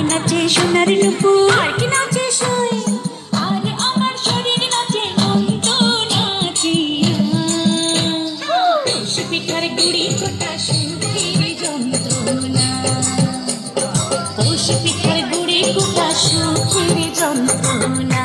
নাচে সোনার নুপুর আর কি নাচে সই আর আমার শরীর নাচে মন্দ নাচে পৌষ পিঠার গুড়ি কোটা সুখের যন্ত্রণা পৌষ পিঠার গুড়ি কোটা সুখের যন্ত্রণা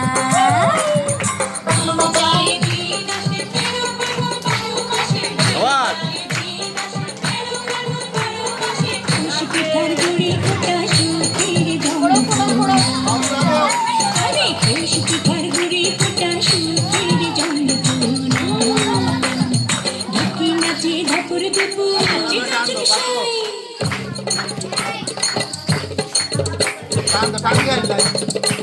Tanto también.